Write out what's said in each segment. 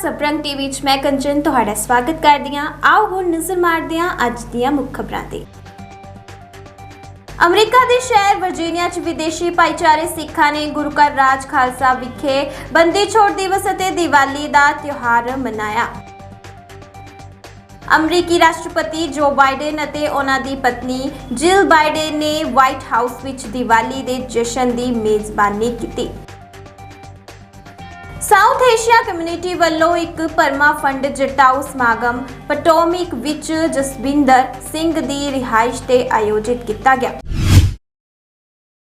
सब रंग टीवी च मैं कंचन तुहाडा स्वागत करदी हां। आओ हुण नज़र मारदे हां अज दीआं मुख खबरां ते। अमरीका के शहर वर्जीनिया च विदेशी भाईचारे सिखां ने गुरु घर राज खालसा विखे बंदी छोड़ दिवस अते दिवाली का त्योहार मनाया। अमरीकी राष्ट्रपति जो बाइडेन अते उन्हां दी पत्नी जिल बाइडेन ने व्हाइट हाउस विच दिवाली के जश्न की मेज़बानी की। साउथ एशिया कम्यूनिटी वालों एक परमा फंड जटाऊ समागम पटोमिक विच जसविंदर सिंह दी रिहाइश ते आयोजित किया गया।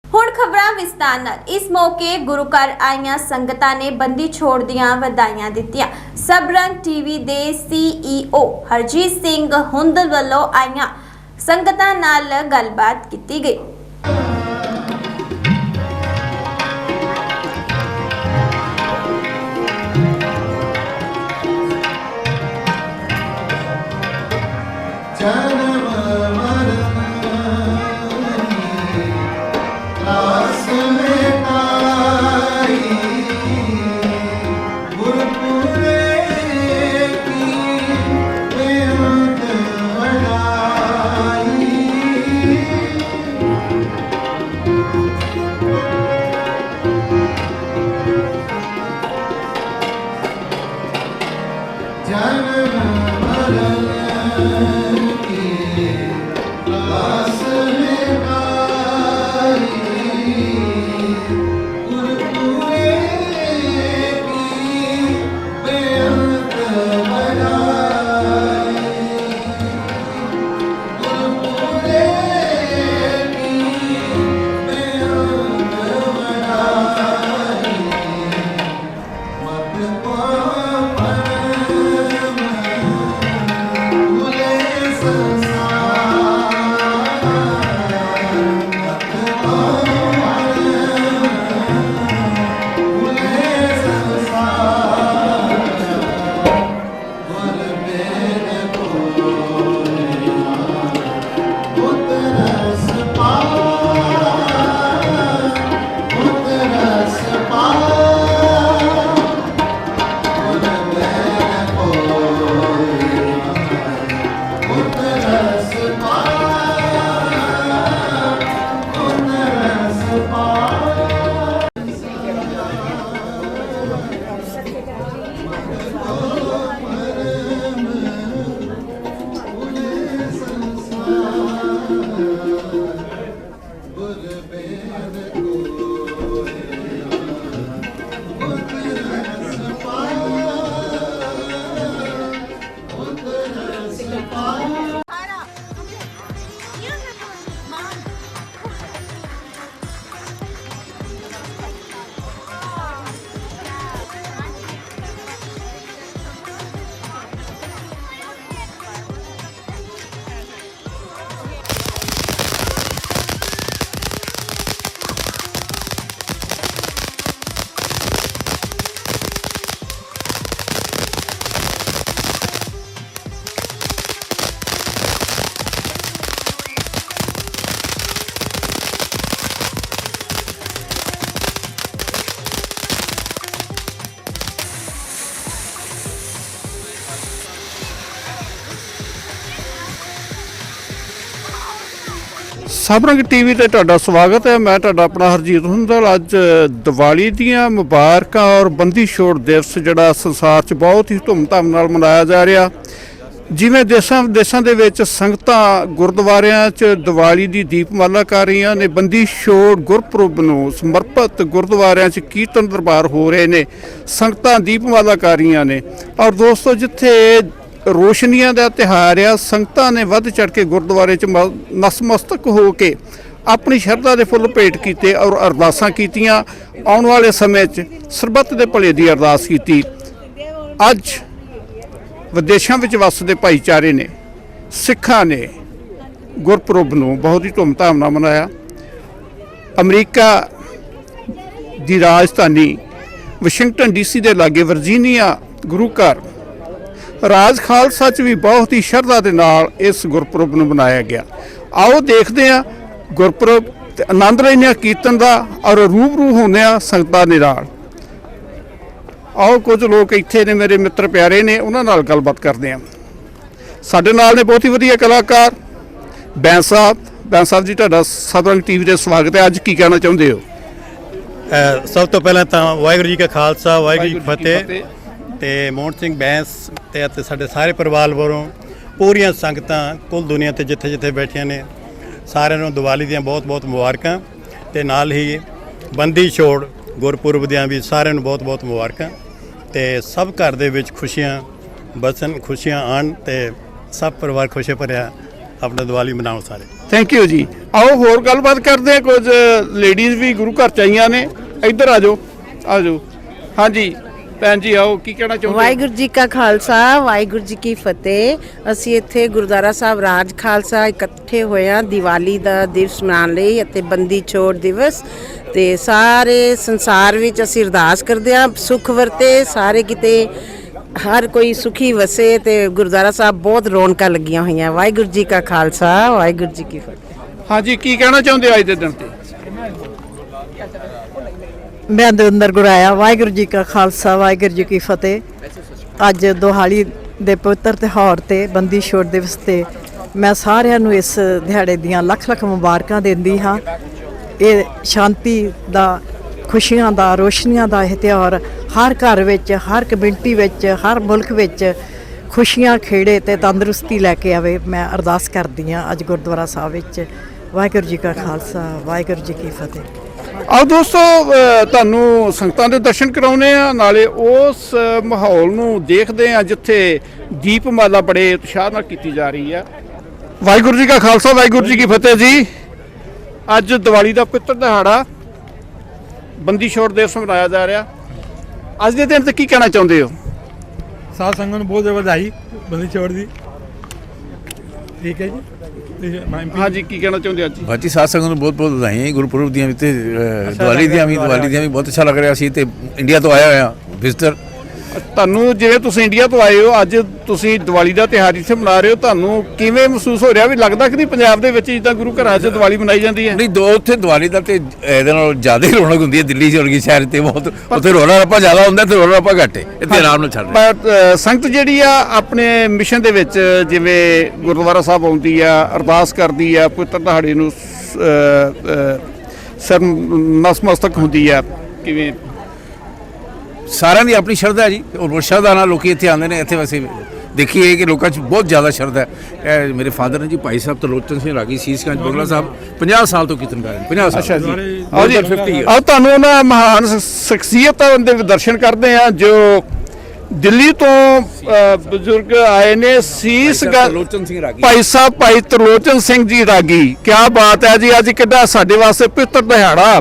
हुण खबरां विस्तार नाल। इस मौके गुरु घर आईयां संगतां ने बंदी छोड़ दियां वधाइयां दित्तियां। सब रंग टीवी दे CEO हरजीत सिंह हुंदल वालों आईयां संगतां नाल गलबात कीती गई। सब रंग टीवी ते तुहाडा स्वागत है। मैं तुहाडा अपना हरजीत हुंदल। अज दिवाली दियां मुबारकां और बंदी छोड़ दिवस जिहड़ा संसार 'च बहुत ही धूमधाम नाल मनाया जा रहा। जिवें देशां विदेशां दे विच संगतां गुरुद्वारियां 'च दिवाली दी दीपमाला कर रहीआं ने। बंदी छोड़ गुरपुरब नूं समर्पित गुरुद्वारियां 'च कीर्तन दरबार हो रहे ने, संगतां दीपमाला कर रहीआं ने। और दोस्तों, जिथे रोशनियां का त्यौहार आ, संगतां ने वध चढ़ के गुरुद्वारे च नसमस्तक हो के अपनी शरधा के फुੱਲ भेंट किए और अरदासां कीतियां। आने वाले समय सरबत के भले की अरदास की। अज विदेशों में वसदे भाईचारे ने सिखां ने गुरपुरब नूं बहुत ही धूमधाम नाल मनाया। अमरीका की राजधानी वाशिंगटन DC के लागे वर्जीनिया गुरु घर राज खालसा च भी बहुत ही शरधा के नाल इस गुरपुरब नूं मनाया गया। आओ देखते हैं गुरपुरब ते आनंद लैंदे कीर्तन का और रूबरू होंदे संगतां दे नाल। ਆਓ ਕੁਝ ਲੋਕ ਇੱਥੇ ਨੇ ਮੇਰੇ ਮਿੱਤਰ ਪਿਆਰੇ ਨੇ, ਉਹਨਾਂ ਨਾਲ ਗੱਲਬਾਤ ਕਰਦੇ ਹਾਂ। ਸਾਡੇ ਨਾਲ ਨੇ ਬਹੁਤ ਹੀ ਵਧੀਆ ਕਲਾਕਾਰ ਬੈਂਸ ਸਾਹਿਬ ਜੀ, ਤੁਹਾਡਾ ਸਬ ਰੰਗ ਟੀਵੀ ਤੇ ਸਵਾਗਤ ਹੈ। ਅੱਜ ਕੀ ਕਹਿਣਾ ਚਾਹੁੰਦੇ ਹੋ? ਸਭ ਤੋਂ ਪਹਿਲਾਂ ਤਾਂ ਵਾਹਿਗੁਰੂ ਜੀ ਕਾ ਖਾਲਸਾ ਵਾਹਿਗੁਰੂ ਜੀ ਕੀ ਫਤਿਹ। ਤੇ ਮੋਹਨ ਸਿੰਘ ਬੈਂਸ ਤੇ ਸਾਡੇ ਸਾਰੇ ਪਰਿਵਾਰ ਵੱਲੋਂ ਪੂਰੀਆਂ ਸੰਗਤਾਂ ਕੁੱਲ ਦੁਨੀਆ ਤੇ ਜਿੱਥੇ ਜਿੱਥੇ ਬੈਠੀਆਂ ਨੇ ਸਾਰਿਆਂ ਨੂੰ ਦੀਵਾਲੀ ਦੀਆਂ ਬਹੁਤ ਬਹੁਤ ਮੁਬਾਰਕਾਂ, ਤੇ ਨਾਲ ਹੀ ਬੰਦੀ ਛੋੜ ਗੁਰਪੁਰਬ ਦੀਆਂ ਵੀ ਸਾਰਿਆਂ ਨੂੰ ਬਹੁਤ ਬਹੁਤ ਮੁਬਾਰਕਾਂ। ਤੇ ਸਭ ਘਰ ਦੇ ਵਿੱਚ ਖੁਸ਼ੀਆਂ ਬਸਣ, ਖੁਸ਼ੀਆਂ ਆਉਣ ਤੇ ਸਭ ਪਰਿਵਾਰ ਖੁਸ਼ੀ ਭਰਿਆ ਆਪਣਾ ਦੀਵਾਲੀ ਮਨਾਉਣ ਸਾਰੇ। ਥੈਂਕ ਯੂ ਜੀ। ਆਓ ਹੋਰ ਗੱਲਬਾਤ ਕਰਦੇ ਹਾਂ। ਕੁਝ ਲੇਡੀਜ਼ ਵੀ ਗੁਰੂ ਘਰ ਚ ਆਈਆਂ ਨੇ, ਇੱਧਰ ਆ ਜਾਓ। ਹਾਂਜੀ ਭੈਣ ਜੀ, ਆਓ, ਕੀ ਕਹਿਣਾ ਚਾਹੁੰਦੇ? ਵਾਹਿਗੁਰੂ ਜੀ ਕਾ ਖਾਲਸਾ ਵਾਹਿਗੁਰੂ ਜੀ ਕੀ ਫਤਿਹ। ਅਸੀਂ ਇੱਥੇ ਗੁਰਦੁਆਰਾ ਸਾਹਿਬ ਰਾਜ ਖਾਲਸਾ ਇਕੱਠੇ ਹੋਏ ਹਾਂ ਦੀਵਾਲੀ ਦਾ ਦਿਵਸ ਮਨਾਉਣ ਲਈ ਅਤੇ ਬੰਦੀ ਛੋੜ ਦਿਵਸ, ਤੇ ਸਾਰੇ ਸੰਸਾਰ ਵਿੱਚ ਅਸੀਂ ਅਰਦਾਸ ਕਰਦੇ ਹਾਂ ਸੁੱਖ ਵਰਤੇ, ਸਾਰੇ ਕਿਤੇ ਹਰ ਕੋਈ ਸੁਖੀ ਵਸੇ, ਤੇ ਗੁਰਦੁਆਰਾ ਸਾਹਿਬ ਬਹੁਤ ਰੌਣਕਾਂ ਲੱਗੀਆਂ ਹੋਈਆਂ। ਵਾਹਿਗੁਰੂ ਜੀ ਕਾ ਖਾਲਸਾ ਵਾਹਿਗੁਰੂ ਜੀ ਕੀ ਫਤਿਹ। ਹਾਂਜੀ, ਕੀ ਕਹਿਣਾ ਚਾਹੁੰਦੇ ਅੱਜ ਦੇ ਦਿਨ ਤੇ? ਮੈਂ ਦਵਿੰਦਰ ਗੁਰਾਇਆ। ਵਾਹਿਗੁਰੂ ਜੀ ਕਾ ਖਾਲਸਾ ਵਾਹਿਗੁਰੂ ਜੀ ਕੀ ਫਤਿਹ। ਅੱਜ ਦਿਵਾਲੀ ਦੇ ਪਵਿੱਤਰ ਤਿਉਹਾਰ ਤੇ ਬੰਦੀ ਛੋੜ ਦਿਵਸ ਤੇ ਮੈਂ ਸਾਰਿਆਂ ਨੂੰ ਇਸ ਦਿਹਾੜੇ ਦੀਆਂ ਲੱਖ ਲੱਖ ਮੁਬਾਰਕਾਂ ਦਿੰਦੀ ਹਾਂ। ਇਹ ਸ਼ਾਂਤੀ ਦਾ, ਖੁਸ਼ੀਆਂ ਦਾ, ਰੋਸ਼ਨੀਆਂ ਦਾ ਇਹ ਤਿਉਹਾਰ ਹਰ ਘਰ ਵਿੱਚ, ਹਰ ਕਮਿਊਨਿਟੀ ਵਿੱਚ, ਹਰ ਮੁਲਕ ਵਿੱਚ ਖੁਸ਼ੀਆਂ, ਖੇੜੇ ਤੇ ਤੰਦਰੁਸਤੀ ਲੈ ਕੇ ਆਵੇ। ਮੈਂ ਅਰਦਾਸ ਕਰਦੀ ਹਾਂ ਅੱਜ ਗੁਰਦੁਆਰਾ ਸਾਹਿਬ ਵਿੱਚ। ਵਾਹਿਗੁਰੂ ਜੀ ਕਾ ਖਾਲਸਾ ਵਾਹਿਗੁਰੂ ਜੀ ਕੀ ਫਤਿਹ। ਆਓ ਦੋਸਤੋ, ਤੁਹਾਨੂੰ ਸੰਗਤਾਂ ਦੇ ਦਰਸ਼ਨ ਕਰਾਉਂਦੇ ਆ, ਨਾਲੇ ਉਸ ਮਾਹੌਲ ਨੂੰ ਦੇਖਦੇ ਆ ਜਿੱਥੇ ਦੀਪਮਾਲਾ ਬੜੇ ਉਤਸ਼ਾਹ ਨਾਲ ਕੀਤੀ ਜਾ ਰਹੀ ਆ। ਵਾਹਿਗੁਰੂ ਜੀ ਕਾ ਖਾਲਸਾ ਵਾਹਿਗੁਰੂ ਜੀ ਕੀ ਫਤਿਹ ਜੀ। ਅੱਜ ਦੀਵਾਲੀ ਦਾ ਪਵਿੱਤਰ ਦਿਹਾੜਾ ਬੰਦੀ ਛੋੜ ਦਿਵਸ ਮਨਾਇਆ ਜਾ ਰਿਹਾ। ਅੱਜ ਦੇ ਦਿਨ ਤੇ ਕੀ ਕਹਿਣਾ ਚਾਹੁੰਦੇ ਹੋ? ਸਾਧ ਸੰਗਤ ਨੂੰ ਬਹੁਤ ਵਧਾਈ ਬੰਦੀ ਛੋੜ ਦੀ। ਠੀਕ ਹੈ ਜੀ। ਹਾਂਜੀ, ਕੀ ਕਹਿਣਾ ਚਾਹੁੰਦੇ ਅੱਜ? ਬਾਕੀ ਸਾਧ ਸੰਗਤ ਨੂੰ ਬਹੁਤ ਬਹੁਤ ਵਧਾਈਆਂ ਗੁਰਪੁਰਬ ਦੀਆਂ ਵੀ ਤੇ ਦੀਵਾਲੀ ਦੀਆਂ ਵੀ ਬਹੁਤ ਅੱਛਾ ਲੱਗ ਰਿਹਾ ਸੀ। ਤੇ ਇੰਡੀਆ ਤੋਂ ਆਇਆ ਹੋਇਆ ਵਿਜ਼ਟਰ। ਤੁਹਾਨੂੰ, ਜਿਵੇਂ ਤੁਸੀਂ ਇੰਡੀਆ ਤੋਂ ਆਏ ਹੋ, ਅੱਜ ਤੁਸੀਂ ਦੀਵਾਲੀ ਦਾ ਤਿਉਹਾਰ ਇੱਥੇ ਮਨਾ ਰਹੇ ਹੋ, ਤੁਹਾਨੂੰ ਕਿਵੇਂ ਮਹਿਸੂਸ ਹੋ ਰਿਹਾ? ਵੀ ਲੱਗਦਾ ਕਿ ਨਹੀਂ ਪੰਜਾਬ ਦੇ ਵਿੱਚ ਜਿੱਦਾਂ ਗੁਰੂ ਘਰਾਂ 'ਚ ਦੀਵਾਲੀ ਮਨਾਈ ਜਾਂਦੀ ਹੈ? ਨਹੀਂ, ਉੱਥੇ ਦੀਵਾਲੀ ਦਾ ਤੇ ਇਹਦੇ ਨਾਲ ਜ਼ਿਆਦਾ ਹੀ ਰੌਣਕ ਹੁੰਦੀ ਹੈ। ਦਿੱਲੀ 'ਚ ਵਰਗੀ ਸ਼ਹਿਰ ਤੇ ਬਹੁਤ ਉੱਥੇ ਰੌਲਾ ਰੱਪਾ ਜ਼ਿਆਦਾ ਹੁੰਦਾ ਤੇ ਰੌਲਾ ਰੱਪਾ ਘੱਟ ਹੈ। ਇੱਥੇ ਆਰਾਮ ਨਾਲ ਚੱਲ ਰਿਹਾ। ਪਰ ਸੰਗਤ ਜਿਹੜੀ ਆ ਆਪਣੇ ਮਿਸ਼ਨ ਦੇ ਵਿੱਚ, ਜਿਵੇਂ ਗੁਰਦੁਆਰਾ ਸਾਹਿਬ ਆਉਂਦੀ ਆ, ਅਰਦਾਸ ਕਰਦੀ ਆ, ਪਵਿੱਤਰ ਦਿਹਾੜੇ ਨੂੰ ਸਿਰ ਨਤਮਸਤਕ ਹੁੰਦੀ ਆ, ਕਿਵੇਂ? ਸਾਰਿਆਂ ਦੀ ਆਪਣੀ ਸ਼ਰਧਾ ਹੈ ਜੀ, ਔਰ ਸ਼ਰਧਾ ਨਾਲ ਲੋਕ ਇੱਥੇ ਆਉਂਦੇ ਨੇ। ਇੱਥੇ ਵੈਸੇ ਦੇਖੀਏ ਕਿ ਲੋਕਾਂ 'ਚ ਬਹੁਤ ਜ਼ਿਆਦਾ ਸ਼ਰਧਾ ਹੈ। ਇਹ ਮੇਰੇ ਫਾਦਰ ਨੇ ਜੀ, ਭਾਈ ਸਾਹਿਬ ਤਰਲੋਚਨ ਸਿੰਘ ਰਾਗੀ, ਸੀਸਗੰਜ ਬੰਗਲਾ ਸਾਹਿਬ 50 ਸਾਲ ਤੋਂ ਕੀਰਤਨ ਕਰ ਰਹੇ। 50 ਸਾਲ। ਅੱਛਾ ਜੀ। ਆਓ ਆਓ ਤੁਹਾਨੂੰ ਉਹਨਾਂ ਮਹਾਨ ਸ਼ਖਸੀਅਤਾਂ ਦੇ ਦਰਸ਼ਨ ਕਰਦੇ ਆ ਜੋ ਦਿੱਲੀ ਤੋਂ ਬਜ਼ੁਰਗ ਆਏ ਨੇ। ਤਰਲੋਚਨ ਸਿੰਘ ਰਾਗੀ, ਭਾਈ ਸਾਹਿਬ ਭਾਈ ਤਰਲੋਚਨ ਸਿੰਘ ਜੀ ਰਾਗੀ, ਕੀ ਬਾਤ ਹੈ ਜੀ। ਅੱਜ ਕਿੱਡਾ ਸਾਡੇ ਵਾਸਤੇ ਪਵਿੱਤਰ ਦਿਹਾੜਾ।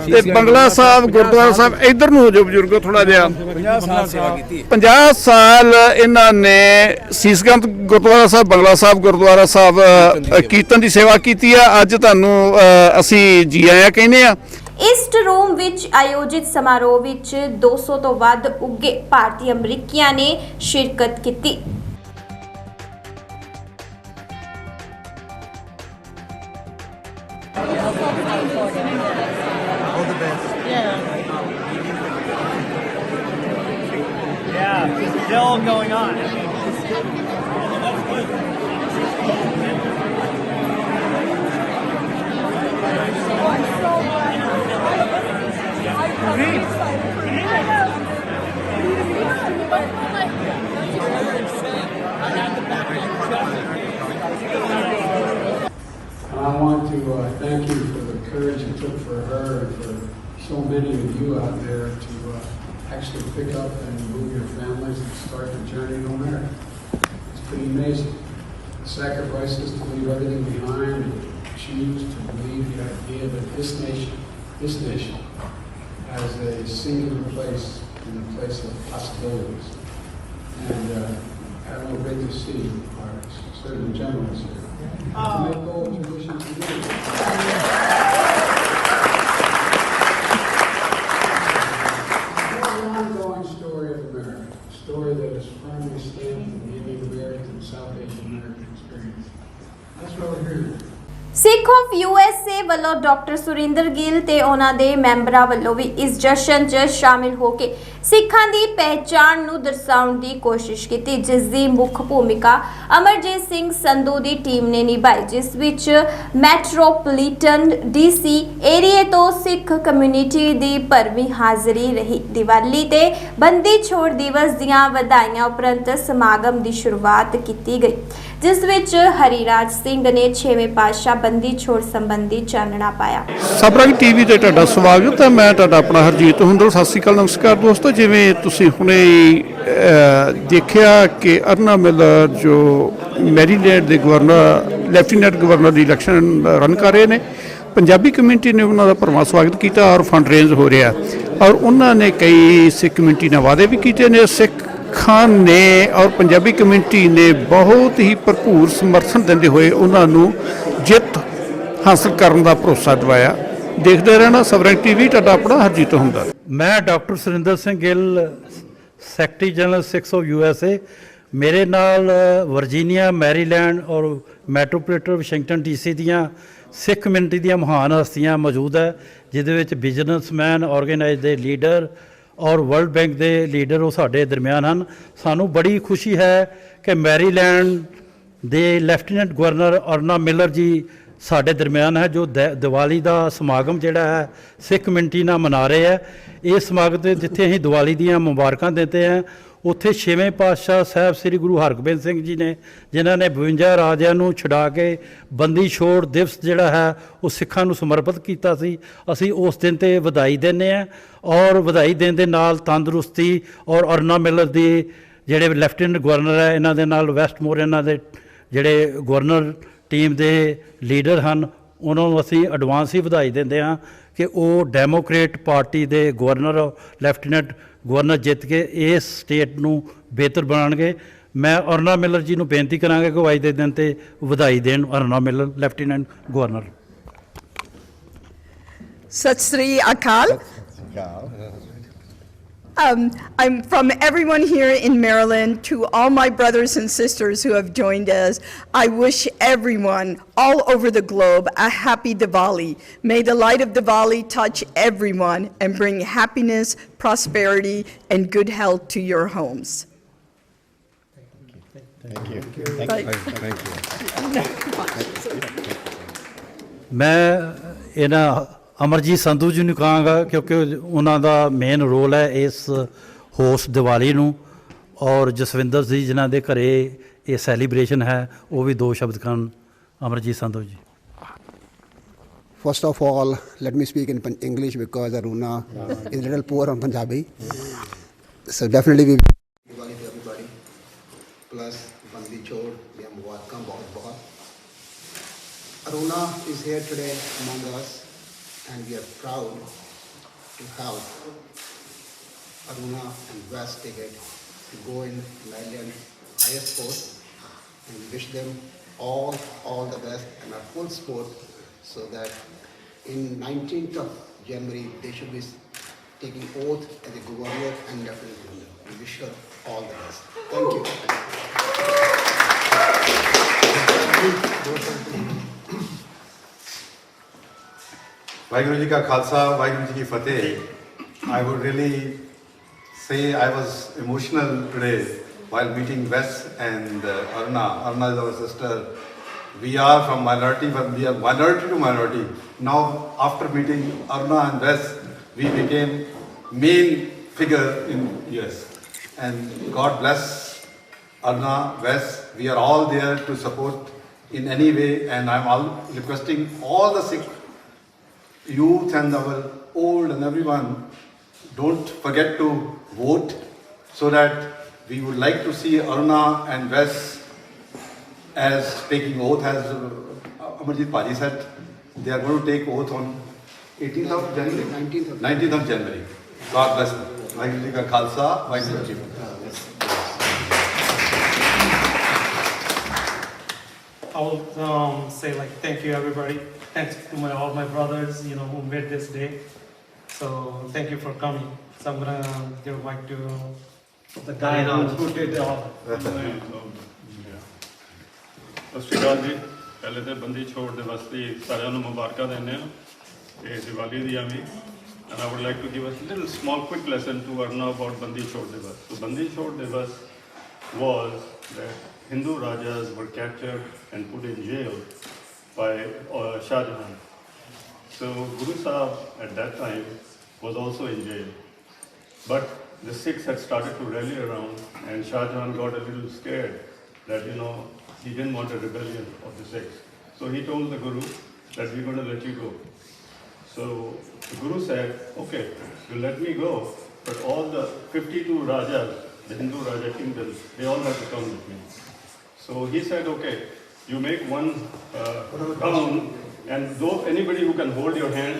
ਤੇ ਬੰਗਲਾ ਸਾਹਿਬ ਗੁਰਦੁਆਰਾ ਸਾਹਿਬ, ਇੱਧਰ ਨੂੰ ਹੋ ਜਾਓ ਬਜ਼ੁਰਗੋ ਥੋੜਾ ਜਿਹਾ। 50 ਸਾਲ ਸੇਵਾ ਕੀਤੀ। 50 ਸਾਲ ਇਹਨਾਂ ਨੇ ਸੀਸਗੰਜ ਗੁਰਦੁਆਰਾ ਸਾਹਿਬ, ਬੰਗਲਾ ਸਾਹਿਬ ਗੁਰਦੁਆਰਾ ਸਾਹਿਬ ਕੀਰਤਨ ਦੀ ਸੇਵਾ ਕੀਤੀ ਆ। ਅੱਜ ਤੁਹਾਨੂੰ ਅਸੀਂ ਜੀ ਆਇਆਂ ਕਹਿੰਦੇ ਆ। ਈਸਟ ਰੂਮ ਵਿੱਚ ਆਯੋਜਿਤ ਸਮਾਰੋਹ ਵਿੱਚ 200 ਤੋਂ ਵੱਧ ਉੱਘੇ ਭਾਰਤੀ ਅਮਰੀਕੀਆਂ ਨੇ ਸ਼ਿਰਕਤ ਕੀਤੀ। Still going on. I want to thank you for the courage you took for her and for so many of you out there to actually pick up and move your families and start the journey to America. It's pretty amazing. The sacrifices to leave everything behind and choose to believe the idea that this nation has a singular place in the place of possibilities. And I'm great to see our Surgeon General is here. Make all traditions together. Ongoing story of America, a story that is firmly stamped in the Indian American and South Asian American experience. That's what we're here. Sikh of USA ਵੱਲੋਂ doctor Surinder Gill ਤੇ ਉਹਨਾਂ ਦੇ ਮੈਂਬਰਾਂ ਵੱਲੋਂ ਵੀ ਇਸ ਜਸ਼ਨ 'ਚ ਸ਼ਾਮਿਲ ਹੋ ਕੇ ਸਿੱਖਾਂ ਦੀ ਪਹਿਚਾਣ ਨੂੰ ਦਰਸਾਉਣ ਦੀ ਕੋਸ਼ਿਸ਼ ਕੀਤੀ, ਜਿਸ ਦੀ ਮੁੱਖ ਭੂਮਿਕਾ ਅਮਰਜੀਤ ਸਿੰਘ ਸੰਧੂ ਦੀ ਟੀਮ ਨੇ ਨਿਭਾਈ, ਜਿਸ ਵਿੱਚ ਮੈਟਰੋਪੋਲੀਟਨ DC ਏਰੀਏ ਤੋਂ ਸਿੱਖ ਕਮਿਊਨਿਟੀ ਦੀ ਭਰਵੀਂ ਹਾਜ਼ਰੀ ਰਹੀ। ਦੀਵਾਲੀ ਤੇ ਬੰਦੀ ਛੋੜ ਦਿਵਸ ਦੀਆਂ ਵਧਾਈਆਂ ਉਪਰੰਤ ਸਮਾਗਮ ਦੀ ਸ਼ੁਰੂਆਤ ਕੀਤੀ ਗਈ, ਜਿਸ ਵਿੱਚ ਹਰੀਰਾਜ ਸਿੰਘ ਨੇ 6ਵੇਂ ਪਾਤਸ਼ਾਹ ਬੰਦੀ ਛੋੜ ਸੰਬੰਧੀ ਚਾਨਣਾ ਪਾਇਆ। ਸਬ ਰੰਗ ਟੀਵੀ ਤੇ ਤੁਹਾਡਾ ਸਵਾਗਤ ਹੈ। ਮੈਂ ਤੁਹਾਡਾ ਆਪਣਾ ਹਰਜੀਤ ਹੁੰਦਲ। ਸਤਿ ਸ਼੍ਰੀ ਅਕਾਲ, ਨਮਸਕਾਰ ਦੋਸਤੋ। ਜਿਵੇਂ ਤੁਸੀਂ ਹੁਣੇ ਦੇਖਿਆ ਕਿ ਅਰਨਾ ਮਿਲਰ ਜੋ ਮੈਰੀਲੈਂਡ ਦੇ ਗਵਰਨਰ ਲੈਫਟੀਨੈਂਟ ਗਵਰਨਰ ਦੀ ਇਲੈਕਸ਼ਨ ਰਨ ਕਰ ਰਹੇ ਨੇ, ਪੰਜਾਬੀ ਕਮਿਊਨਿਟੀ ਨੇ ਉਹਨਾਂ ਦਾ ਭਰਵਾਂ ਸਵਾਗਤ ਕੀਤਾ ਔਰ ਫੰਡ ਰੇਜ਼ ਹੋ ਰਿਹਾ ਔਰ ਉਹਨਾਂ ਨੇ ਕਈ ਸਿੱਖ ਕਮਿਊਨਿਟੀ ਨਾਲ ਵਾਅਦੇ ਵੀ ਕੀਤੇ ਨੇ। ਸਿੱਖਾਂ ਨੇ ਔਰ ਪੰਜਾਬੀ ਕਮਿਊਨਿਟੀ ਨੇ ਬਹੁਤ ਹੀ ਭਰਪੂਰ ਸਮਰਥਨ ਦਿੰਦੇ ਹੋਏ ਉਹਨਾਂ ਨੂੰ ਜਿੱਤ ਹਾਸਲ ਕਰਨ ਦਾ ਭਰੋਸਾ ਦਿਵਾਇਆ। ਦੇਖਦੇ ਰਹਿਣਾ ਸਬ ਰੰਗ ਟੀਵੀ, ਤੁਹਾਡਾ ਆਪਣਾ ਹਰਜੀਤ ਹੁੰਦਾ। ਮੈਂ doctor Surinder Singh Gill, secretary general Sikh of USA। ਮੇਰੇ ਨਾਲ ਵਰਜੀਨੀਆ, ਮੈਰੀਲੈਂਡ ਔਰ ਮੈਟਰੋਪੋਲੀਟਨ ਵਾਸ਼ਿੰਗਟਨ DC ਦੀਆਂ ਸਿੱਖ ਕਮਿਊਨਿਟੀ ਦੀਆਂ ਮਹਾਨ ਹਸਤੀਆਂ ਮੌਜੂਦ ਹੈ, ਜਿਹਦੇ ਵਿੱਚ ਬਿਜ਼ਨਸਮੈਨ, ਆਰਗੇਨਾਈਜ਼ ਦੇ ਲੀਡਰ ਔਰ ਵਰਲਡ ਬੈਂਕ ਦੇ ਲੀਡਰ ਉਹ ਸਾਡੇ ਦਰਮਿਆਨ ਹਨ। ਸਾਨੂੰ ਬੜੀ ਖੁਸ਼ੀ ਹੈ ਕਿ ਮੈਰੀਲੈਂਡ ਦੇ ਲੈਫਟੀਨੈਂਟ ਗਵਰਨਰ ਅਰਨਾ ਮਿਲਰ ਜੀ ਸਾਡੇ ਦਰਮਿਆਨ ਹੈ, ਜੋ ਦੀਵਾਲੀ ਦਾ ਸਮਾਗਮ ਜਿਹੜਾ ਹੈ ਸਿੱਖ ਕਮਿਊਨਿਟੀ ਨਾਲ ਮਨਾ ਰਹੇ ਹੈ। ਇਸ ਸਮਾਗਮ 'ਤੇ ਜਿੱਥੇ ਅਸੀਂ ਦੀਵਾਲੀ ਦੀਆਂ ਮੁਬਾਰਕਾਂ ਦਿੰਦੇ ਹਾਂ, ਉੱਥੇ 6ਵੇਂ ਪਾਤਸ਼ਾਹ ਸਾਹਿਬ ਸ੍ਰੀ ਗੁਰੂ ਹਰਗੋਬਿੰਦ ਸਿੰਘ ਜੀ ਨੇ, ਜਿਨ੍ਹਾਂ ਨੇ 52 ਰਾਜਿਆਂ ਨੂੰ ਛੁਡਾ ਕੇ ਬੰਦੀ ਛੋੜ ਦਿਵਸ ਜਿਹੜਾ ਹੈ ਉਹ ਸਿੱਖਾਂ ਨੂੰ ਸਮਰਪਿਤ ਕੀਤਾ ਸੀ, ਅਸੀਂ ਉਸ ਦਿਨ 'ਤੇ ਵਧਾਈ ਦਿੰਦੇ ਹਾਂ। ਔਰ ਵਧਾਈ ਦੇਣ ਦੇ ਨਾਲ ਤੰਦਰੁਸਤੀ ਔਰ ਅਰਨਾ ਮਿਲਰ ਦੀ ਜਿਹੜੇ ਲੈਫਟੀਨੈਂਟ ਗਵਰਨਰ ਹੈ, ਇਹਨਾਂ ਦੇ ਨਾਲ ਵੈਸਟਮੋਰ ਇਹਨਾਂ ਦੇ ਜਿਹੜੇ ਗਵਰਨਰ ਟੀਮ ਦੇ ਲੀਡਰ ਹਨ, ਉਹਨਾਂ ਨੂੰ ਅਸੀਂ ਐਡਵਾਂਸ ਹੀ ਵਧਾਈ ਦਿੰਦੇ ਹਾਂ ਕਿ ਉਹ ਡੈਮੋਕ੍ਰੇਟ ਪਾਰਟੀ ਦੇ ਗਵਰਨਰ, ਲੈਫਟੀਨੈਂਟ ਗਵਰਨਰ ਜਿੱਤ ਕੇ ਇਸ ਸਟੇਟ ਨੂੰ ਬਿਹਤਰ ਬਣਾਉਣਗੇ। ਮੈਂ ਅਰਨਾ ਮਿਲਰ ਜੀ ਨੂੰ ਬੇਨਤੀ ਕਰਾਂਗਾ ਕਿ ਉਹ ਅੱਜ ਦੇ ਦਿਨ 'ਤੇ ਵਧਾਈ ਦੇਣ Aruna miller lieutenant governor. Sat Sri Akal. I'm from everyone here in Maryland to all my brothers and sisters who have joined us. I wish everyone all over the globe a happy Diwali. May the light of Diwali touch everyone and bring happiness, prosperity, and good health to your homes. Thank you. ਮੈਂ ਇਹਨਾਂ ਅਮਰਜੀਤ ਸੰਧੂ ਜੀ ਨੂੰ ਕਹਾਂਗਾ ਕਿਉਂਕਿ ਉਹਨਾਂ ਦਾ main role ਹੈ ਇਸ host Diwali ਨੂੰ, ਔਰ ਜਸਵਿੰਦਰ ਜੀ ਜਿਨ੍ਹਾਂ ਦੇ ਘਰੇ ਇਹ ਸੈਲੀਬ੍ਰੇਸ਼ਨ ਹੈ ਉਹ ਵੀ 2 ਸ਼ਬਦ ਕਰਨ। Amarjit Sandhu ji. First of all, let me speak in English because Aruna is a little poor on Punjabi. So definitely we Diwali to everybody. Plus Bandi Chod, we are welcome bahut. Aruna is here today among us and we are proud to have Aruna and West ticket to go in Maryland highest post, and we wish them all the best and our full support so that in 19th of January they should be taking oath as a governor and lieutenant governor. We wish her all the best. Thank you. Waheguru ji ਕਾ ਖਾਲਸਾ, ਵਾਹਿਗੁਰੂ ਜੀ ਕੀ ਫਤਿਹ। I would really say I was emotional today while meeting Wes and Arna. Arna is our sister. We are from minority, but we are minority to minority. Now, after meeting Arna and Wes, we became main figure in US. And God bless Arna, Wes. We are all there to support in any way, and I'm all requesting all the Sikh youth and our old and everyone, don't forget to vote, so that we would like to see Aruna and Wes as taking oath, as Amarjit Paji said, they are going to take oath on 18th of January. 19th of January. God bless them. Vaheguru Ji ka Khalsa, Vaheguru Ji ki Fateh. I will say thank you everybody. Thanks to all my brothers, who made this day. So thank you for coming. So I'm gonna give a mic to the guy who did all. ਸਤਿ ਸ਼੍ਰੀ ਅਕਾਲ ਜੀ। ਪਹਿਲੇ ਤੇ ਬੰਦੀ ਛੋੜ ਦਿਵਸ ਦੀ ਸਾਰਿਆਂ ਨੂੰ ਮੁਬਾਰਕਾਂ ਦਿੰਦੇ ਹਾਂ ਤੇ ਦੀਵਾਲੀ ਦੀਆਂ ਵੀ। And I would like to give a little small quick lesson to Arna about Bandi Chhod Divas. So Bandi Chhod Divas was that Hindu Rajas were captured and put in jail by Shah Jahan. So Guru Sahib at that time was also in jail. But the Sikhs had started to rally around and Shah Jahan got a little scared that, he didn't want a rebellion of the Sikhs. So he told the Guru that we're going to let you go. So the Guru said, okay, you let me go, but all the 52 Rajas, the Hindu Raja kingdoms, they all have to come with me. So he said, okay, you make one gown, and though anybody who can hold your hand,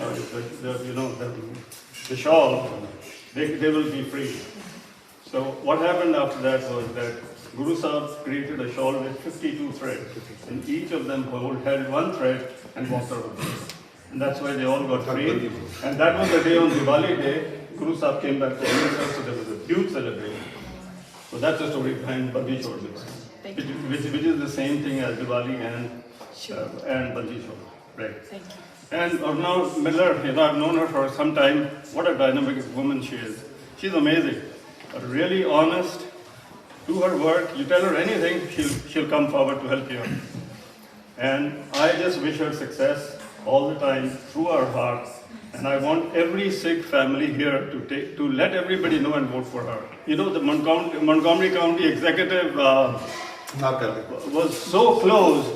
the shawl, they will be free. So what happened after that was that Guru Sahib created a shawl with 52 threads, and each of them held one thread and walked out of the jail. And that's why they all got free. And that was the day on Diwali day, Guru Sahib came back to Amritsar, so there was a huge celebration. So that's the story behind Bandi Chhod Divas, which is the same thing as Diwali and Bandi Chhod. Right. Thank you. And Arna Miller, I've known her for some time. What a dynamic woman she is. She's amazing. Really honest. Do her work. You tell her anything, she'll come forward to help you. And I just wish her success all the time through our hearts, and I want every Sikh family here to let everybody know and vote for her. The Montgomery County executive was so close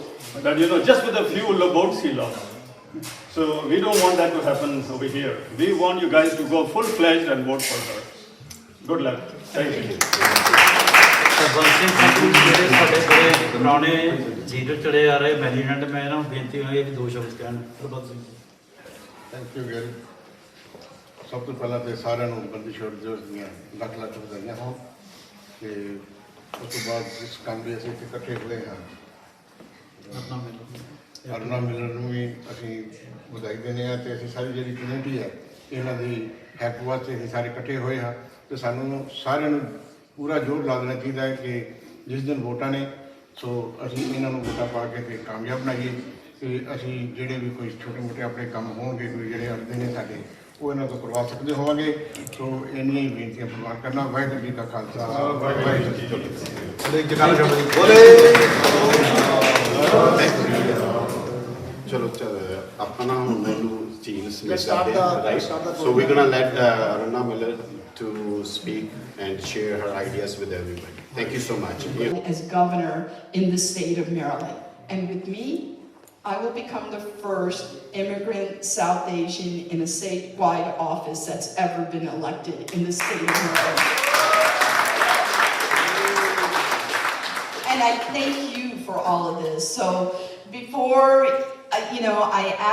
that just with a few votes he lost. So we don't want that to happen over here. We want you guys to go full-fledged and vote for her. Good luck. Thank you. ਜਿਹੜੇ ਸਾਡੇ ਬੜੇ ਪੁਰਾਣੇ leader ਚੜੇ ਆ ਰਹੇ Maryland, ਮੈਂ ਇਹਨਾਂ ਨੂੰ ਬੇਨਤੀ ਹੋਈ ਵੀ 2 ਸ਼ਬਦ ਕਹਿਣ। ਟਰਪਤ ਸਿੰਘ। Thank you Gill. ਸਭ ਤੋਂ ਪਹਿਲਾਂ ਤੇ ਸਾਰਿਆਂ ਨੂੰ ਬੰਦੀ ਛੋੜ ਦਿਵਸ ਦੀਆਂ ਲੱਖ ਲੱਖ ਵਧਾਈਆਂ ਹੋਣ ਤੇ ਉਸ ਤੋਂ ਬਾਅਦ ਜਿਸ ਕੰਮ ਲਈ ਅਸੀਂ ਇੱਥੇ ਇਕੱਠੇ ਹੋਏ ਹਾਂ ਅਰੁਣਾ ਮਿਲਰ ਨੂੰ ਵੀ ਅਸੀਂ ਵਧਾਈ ਦਿੰਦੇ ਹਾਂ ਤੇ ਅਸੀਂ ਸਾਰੀ ਜਿਹੜੀ ਕਮਿਊਨਿਟੀ ਹੈ ਇਹਨਾਂ ਦੀ ਹੈਲਪ ਵਾਸਤੇ ਅਸੀਂ ਸਾਰੇ ਇਕੱਠੇ ਹੋਏ ਹਾਂ ਤੇ ਸਾਨੂੰ ਸਾਰਿਆਂ ਨੂੰ ਪੂਰਾ ਜ਼ੋਰ ਲਾ ਦੇਣਾ ਚਾਹੀਦਾ ਹੈ ਕਿ ਜਿਸ ਦਿਨ ਵੋਟਾਂ ਨੇ ਸੋ ਅਸੀਂ ਇਹਨਾਂ ਨੂੰ ਵੋਟਾਂ ਪਾ ਕੇ ਤੇ ਕਾਮਯਾਬ ਬਣਾਈਏ ਤੇ ਅਸੀਂ ਜਿਹੜੇ ਵੀ ਕੋਈ ਛੋਟੇ ਮੋਟੇ ਆਪਣੇ ਕੰਮ ਹੋਣਗੇ ਕੋਈ ਜਿਹੜੇ ਅੜਦੇ ਨੇ ਸਾਡੇ ਉਹ ਇਹਨਾਂ ਤੋਂ ਕਰਵਾ ਸਕਦੇ ਹੋਵਾਂਗੇ। ਸੋ ਇੰਨੀਆਂ ਹੀ ਬੇਨਤੀਆਂ ਪ੍ਰਵਾਨ ਕਰਨਾ। ਵਾਹਿਗੁਰੂ ਜੀ ਕਾ ਖਾਲਸਾ ਵਾਹਿਗੁਰੂ ਜੀ ਕੀ ਚਲੋ ਆਪਾਂ ਨਾ ਹੁਣ ਮੈਨੂੰ ਚੀਨ ਸਮੇਤ ਕਰਦੇ ਹਾਂ, right? So we gonna let Aruna Miller to speak and share her ideas with everybody. Thank you so much. As governor in the state of Maryland. And with me, I will become the first immigrant South Asian in a statewide office that's ever been elected in the state of Maryland. And I thank you for all of this. So before, I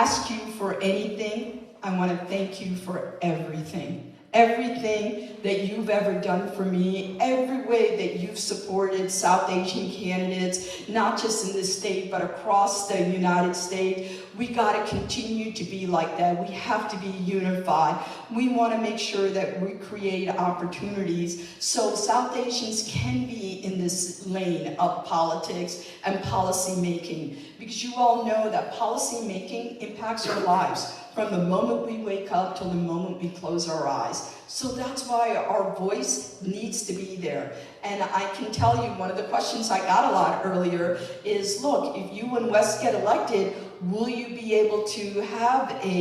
ask you for anything, I want to thank you for everything. Everything that you've ever done for me, every way that you've supported South Asian candidates, not just in this state, but across the United States. We got to continue to be like that. We have to be unified. We want to make sure that we create opportunities so South Asians can be in this lane of politics and policy making. Because you all know that policy making impacts our lives from the moment we wake up till the moment we close our eyes. So that's why our voice needs to be there. And I can tell you, one of the questions I got a lot earlier is, look, if you and Wes get elected, will you be able to have a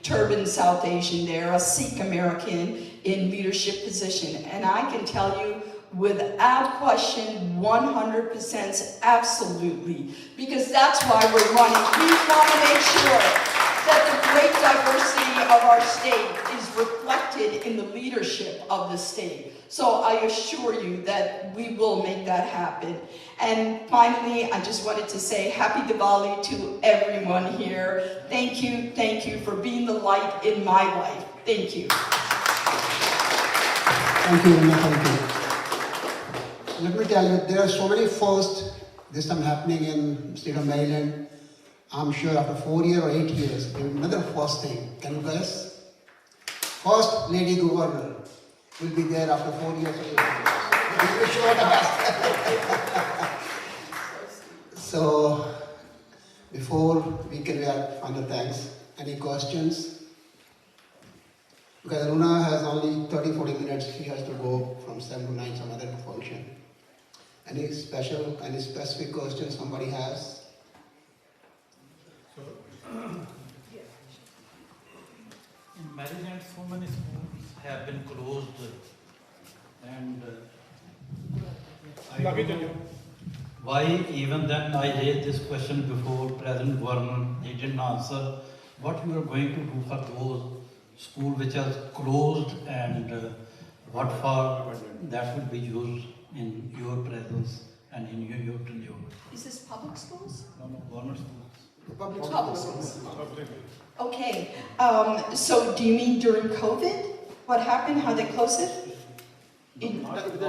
turban South Asian there, a Sikh American in leadership position? And I can tell you, without question, 100% absolutely, because that's why we're running. We want to make sure that the great diversity of our state is reflected in the leadership of the state. So I assure you that we will make that happen. And finally, I just wanted to say happy Diwali to everyone here. Thank you for being the light in my life. Thank you. Thank you, Rana, thank you. Let me tell you, there are so many firsts this time happening in the state of Maryland. I'm sure after 4 years or 8 years, there will be another first thing. Can you guess? First lady governor will be there after 4 years or 8 years. We wish you all the best. So, Before we convey our final thanks, any questions? Because Aruna has only 30-40 minutes, she has to go from 7 to 9 some other function. Any specific questions somebody has? In Maryland, so many schools have been closed, and I don't know why even then I raised this question before President Governor, he didn't answer what you are going to do for those schools which are closed, and what for that will be used in your presence and in your tenure. Is this public schools? No, government schools. Public schools. Okay, so do you mean during COVID? What happened, how they closed it? In With the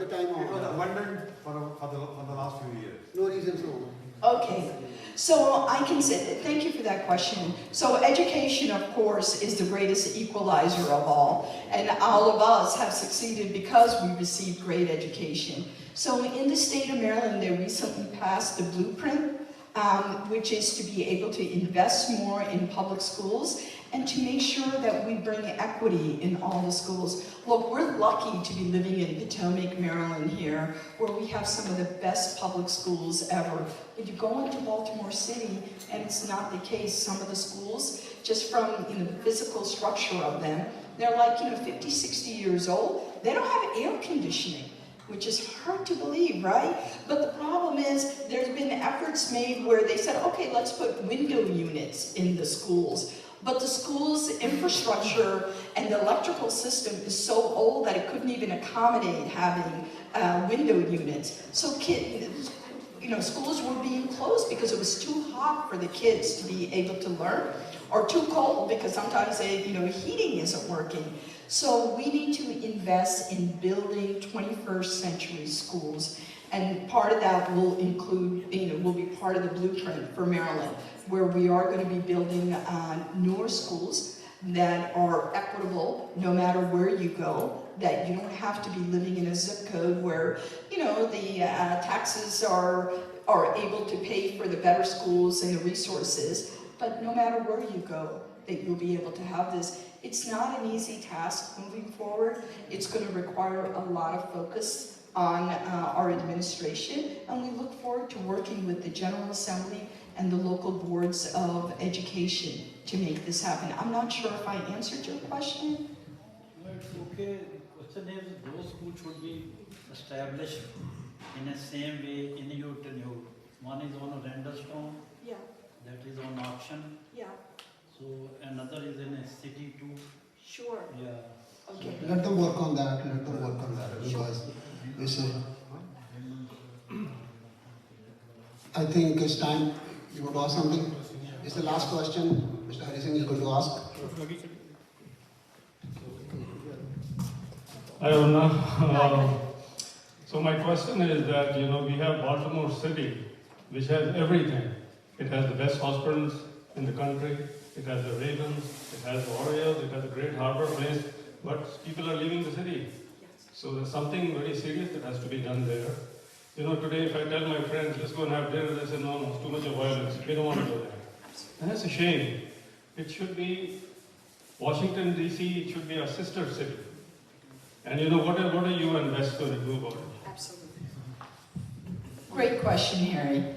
time on. Abandoned for the last few years. No reason so. Okay, so I can say, thank you for that question. So education, of course, is the greatest equalizer of all, and all of us have succeeded because we received great education. So in the state of Maryland, they recently passed the blueprint, which is to be able to invest more in public schools and to make sure that we bring equity in all the schools. Look, we're lucky to be living in Potomac, Maryland here, where we have some of the best public schools ever. But you go into Baltimore City, and it's not the case. Some of the schools, just from the physical structure of them, they're like 50, 60 years old. They don't have air conditioning, which is hard to believe, right? But the problem is there's been efforts made where they said, okay, let's put window units in the schools. But the school's infrastructure and the electrical system is so old that it couldn't even accommodate having window units. So schools were being closed because it was too hot for the kids to be able to learn, or too cold because sometimes heating isn't working. So we need to invest in building 21st century schools, and part of that will include, will be part of the blueprint for Maryland, where we are going to be building newer schools that are equitable no matter where you go, that you don't have to be living in a zip code where, the taxes are able to pay for the better schools and the resources, but no matter where you go, that you'll be able to have this. It's not an easy task moving forward. It's going to require a lot of focus on our administration, and we look forward to working with the General Assembly and the local boards of education to make this happen. I'm not sure if I answered your question. No, it's okay. The question is, those schools should be established in the same way in your tenure. One is on a Renderstone, Yeah. that is on auction. Yeah. So another is in a city too. Sure. Yeah. Okay. Let them work on that, because I think it's time. You want to ask something? It's the last question Mr. Hari Singh is going to ask. I don't know. So my question is that, we have Baltimore City, which has everything. It has the best hospitals in the country. It has the Ravens, it has the Orioles, it has a great harbor place, but people are leaving the city. So there's something very serious that has to be done there. Today if I tell my friends, let's go and have dinner, they say, no, it's too much of violence, we don't want to go there. And that's a shame. It should be Washington, D.C., it should be our sister city. And what are you and West going to do about it? Absolutely. Great question, Harry.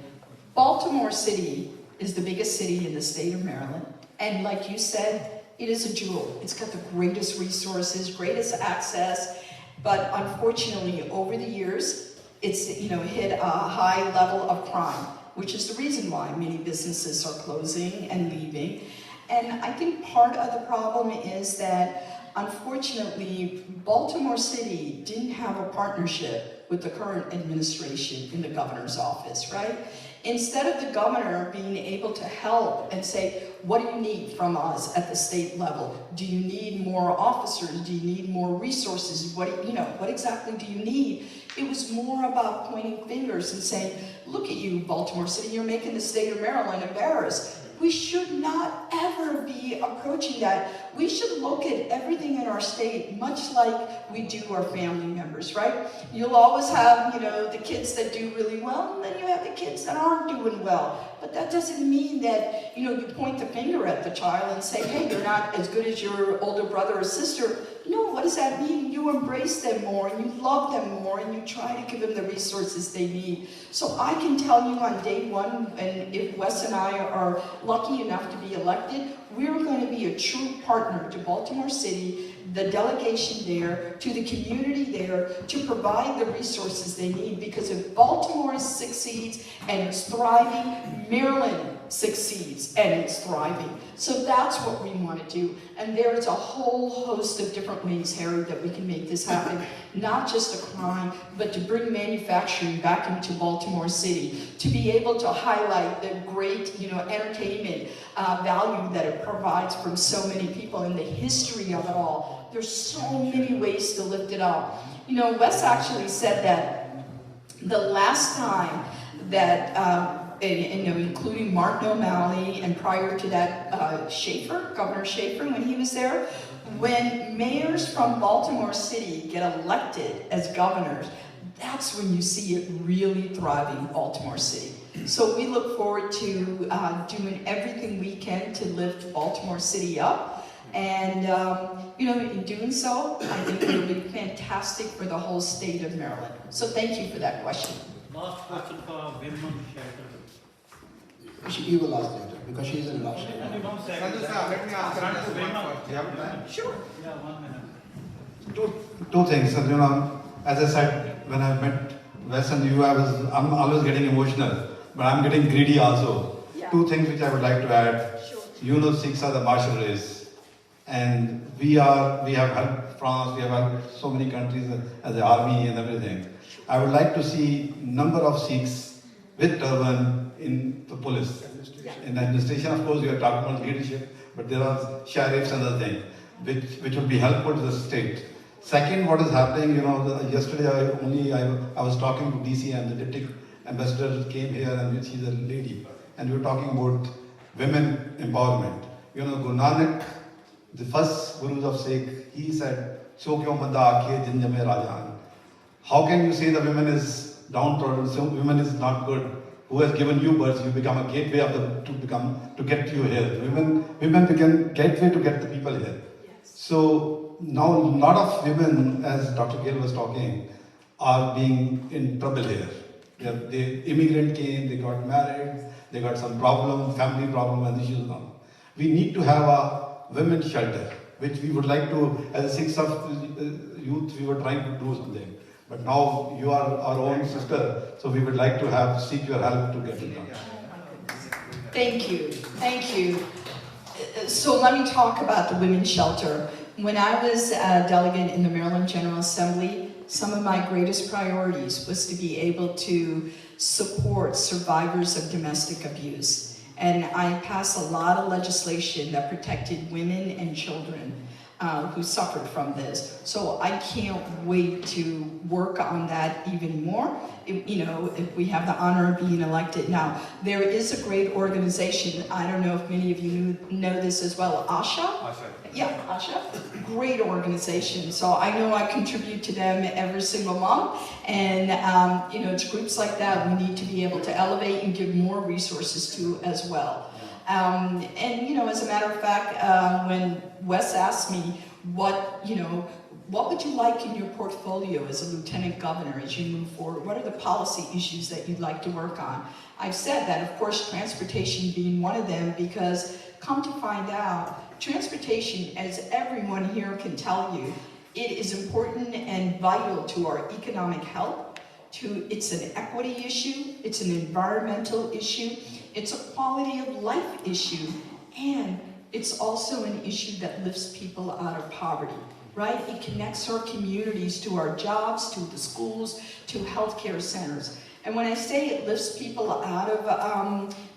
Baltimore City is the biggest city in the state of Maryland. And like you said, it is a jewel. It's got the greatest resources, greatest access, but unfortunately, over the years, it's hit a high level of crime, which is the reason why many businesses are closing and leaving. And I think part of the problem is that, unfortunately, Baltimore City didn't have a partnership with the current administration in the governor's office, right? Instead of the governor being able to help and say, what do you need from us at the state level? Do you need more officers? Do you need more resources? What exactly do you need? It was more about pointing fingers and saying, look at you, Baltimore City, you're making the state of Maryland embarrassed. We should not ever be approaching that. We should look at everything in our state much like we do our family members, right? You'll always have, the kids that do really well, and then you have the kids that aren't doing well. But that doesn't mean that, you point the finger at the child and say, hey, you're not as good as your older brother or sister. No, what does that mean? You embrace them more, and you love them more, and you try to give them the resources they need. So I can tell you on day one, and if Wes and I are lucky enough to be elected, we're going to be a true partner to Baltimore City, the delegation there, to the community there, to provide the resources they need. Because if Baltimore succeeds and it's thriving, Maryland succeeds and it's thriving. So that's what we want to do. And there's a whole host of different ways, Harry, that we can make this happen. Not just a crime, but to bring manufacturing back into Baltimore City, to be able to highlight the great, entertainment value that it provides from so many people and the history of it all. There's so many ways to lift it up. Wes actually said that the last time that including Martin O'Malley, and prior to that, Governor Schaefer, when he was there, when mayors from Baltimore City get elected as governors, that's when you see it really thriving Baltimore City. So we look forward to doing everything we can to lift Baltimore City up. And, in doing so, I think it'll be fantastic for the whole state of Maryland. So thank you for that question. Last question for women shelter. You will ask later, because she is in last. Let me ask first. You have time? Sure. Yeah, 1 minute. Two things. As I said, when I met Wes and you, I'm always getting emotional, but I'm getting greedy also. Yeah. Two things which I would like to add. Sure. Sikhs are the martial race, and we have helped France, we have helped so many countries as the army and everything. I would like to see number of Sikhs with turban in the police. In administration, of course, we are talking about leadership, but there are sheriffs and other things which would be helpful to the state. Second, what is happening, yesterday I was talking to DC, and the deputy ambassador came here, and she's a lady, and we were talking about women empowerment. Guru Nanak, the first Guru of Sikh, he said, "So kyo banda aakhe jin jame rajan." How can you say the women is downtrodden, so women is not good? Who has given you birth? You become a gateway to get you here. Women become gateway to get the people here. So now a lot of women, as Dr. Gill was talking, are being in trouble here. The immigrant came, they got married, they got some problem, family problem and issues now. We need to have a women's shelter, which we would like to, as a Sikhs of youth, we were trying to do something. But now you are our own sister, so we would like to seek your help to get it done. Thank you. Thank you. So let me talk about the women's shelter. When I was a delegate in the Maryland General Assembly, some of my greatest priorities was to be able to support survivors of domestic abuse. And I passed a lot of legislation that protected women and children who suffered from this. So I can't wait to work on that even more, if we have the honor of being elected. Now, there is a great organization, I don't know if many of you know this as well, ASHA? Yeah, ASHA, great organization. So I know I contribute to them every single month, and it's groups like that we need to be able to elevate and give more resources to as well. As a matter of fact, when Wes asked me what would you like in your portfolio as a lieutenant governor as you move forward? What are the policy issues that you'd like to work on? I've said that, of course, transportation being one of them, because come to find out, transportation, as everyone here can tell you, it is important and vital to our economic health. It's an equity issue, it's an environmental issue, it's a quality of life issue, and it's also an issue that lifts people out of poverty, right? It connects our communities to our jobs, to the schools, to healthcare centers. And when I say it lifts people out of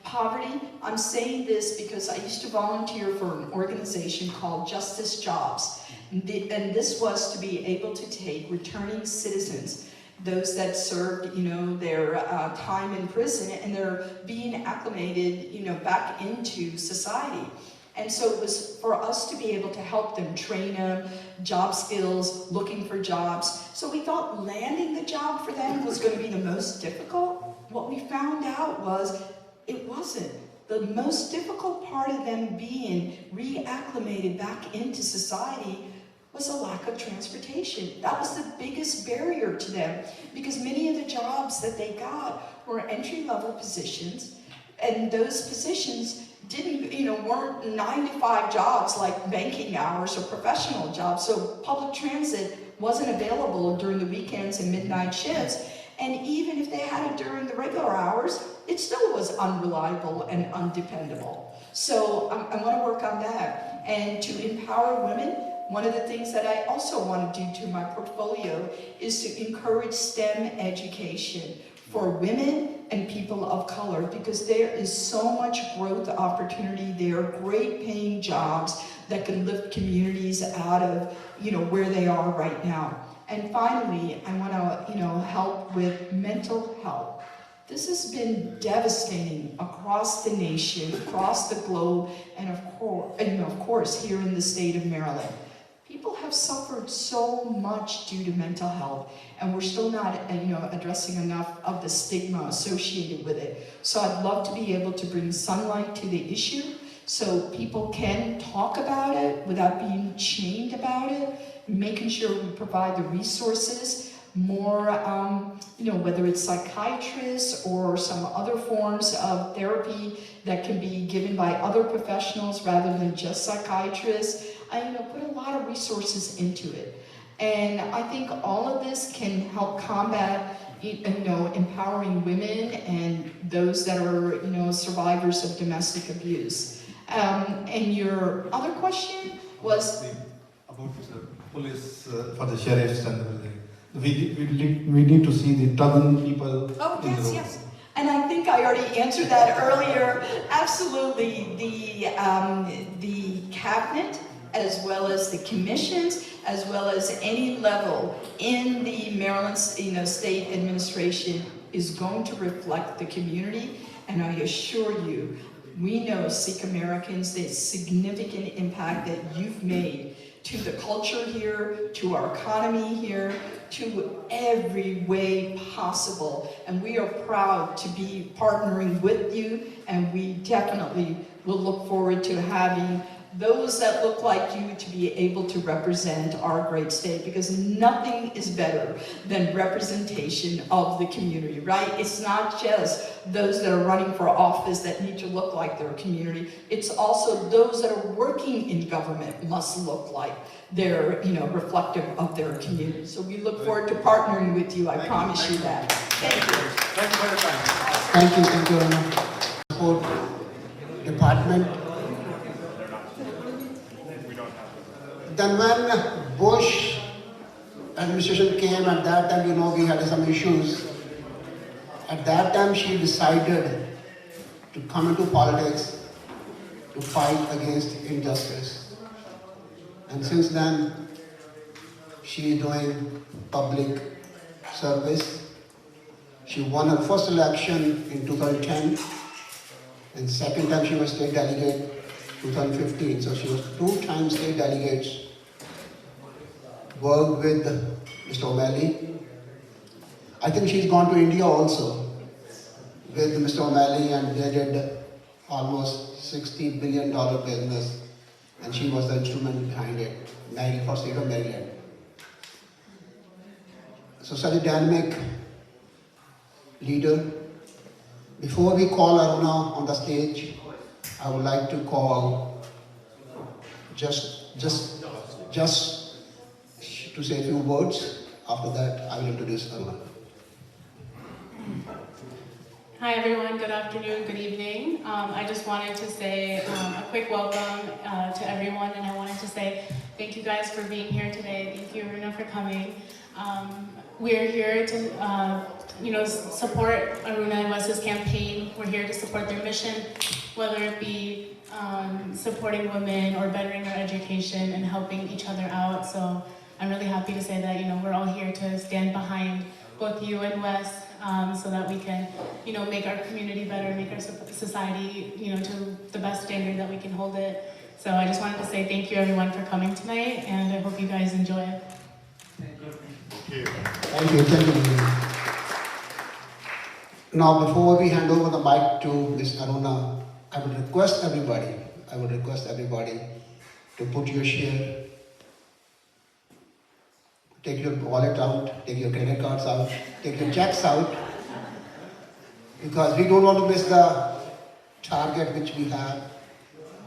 poverty, I'm saying this because I used to volunteer for an organization called Justice Jobs. And this was to be able to take returning citizens those that served, their time in prison, and they're being acclimated, back into society. And so it was for us to be able to help them, train them, job skills, looking for jobs. So we thought landing the job for them was going to be the most difficult. What we found out was it wasn't. The most difficult part of them being reacclimated back into society was a lack of transportation. That was the biggest barrier to them, because many of the jobs that they got were entry-level positions, and those positions weren't 9 to 5 jobs like banking hours or professional jobs. So public transit wasn't available during the weekends and midnight shifts. And even if they had it during the regular hours, it still was unreliable and undependable. So I want to work on that. And to empower women, one of the things that I also want to do to my portfolio is to encourage STEM education for women and people of color, because there is so much growth opportunity there, great paying jobs that can lift communities out of where they are right now. And finally, I want to help with mental health. This has been devastating across the nation, across the globe, and of course here in the state of Maryland. People have suffered so much due to mental health, and we're still not addressing enough of the stigma associated with it. So I'd love to be able to bring sunlight to the issue so people can talk about it without being shamed about it, making sure we provide the resources, more, whether it's psychiatrists or some other forms of therapy that can be given by other professionals rather than just psychiatrists. I put a lot of resources into it. And I think all of this can help combat empowering women and those that are survivors of domestic abuse. And your other question was about the police, for the sheriffs and everything. We need to see the dozen people. Oh, yes, yes. And I think I already answered that earlier. Absolutely, the cabinet, as well as the commissions, as well as any level in the Maryland state administration is going to reflect the community. And I assure you, we know Sikh Americans, the significant impact that you've made to the culture here, to our economy here, to every way possible. And we are proud to be partnering with you, and we definitely will look forward to having those that look like you to be able to represent our great state, because nothing is better than representation of the community, right? It's not just those that are running for office that need to look like their community. It's also those that are working in government must look like they're, reflective of their community. So we look forward to partnering with you. I promise you that. Thank you. Thank you for your time. Thank you, Support Department. Then when Bush administration came, at that time, we had some issues. At that time, she decided to come into politics to fight against injustice. And since then, she is doing public service. She won her first election in 2010, and second time she was state delegate 2015. So she was 2 times state delegates. Worked with Mr. O'Malley. I think she's gone to India also with Mr. O'Malley, and they did almost $60 billion business, and she was the instrument behind it, for state of Maryland. So such a dynamic leader. Before we call Aruna on the stage, I would like to call just to say a few words. After that, I will introduce Aruna. Hi everyone, good afternoon, good evening. I just wanted to say a quick welcome to everyone, and I wanted to say thank you guys for being here today. Thank you, Aruna, for coming. We're here to support Aruna and Wes's campaign. We're here to support their mission, whether it be supporting women or bettering our education and helping each other out. So I'm really happy to say that we're all here to stand behind both you and Wes, so that we can, make our community better, make our society, to the best standard that we can hold it. So I just wanted to say thank you everyone for coming tonight, and I hope you guys enjoy it. Thank you. Thank you. Now, before we hand over the mic to Ms. Aruna, I would request everybody to put your share, take your wallet out, take your credit cards out, take your checks out, because we don't want to miss the target which we have.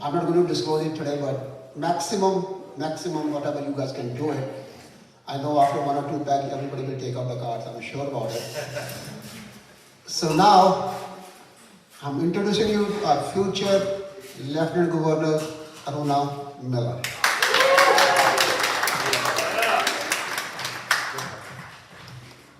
I'm not going to disclose it today, but maximum, whatever you guys can do it. I know after 1 or 2 bags, everybody will take out the cards, I'm sure about it. So now, I'm introducing you our future Lieutenant Governor, Aruna Miller.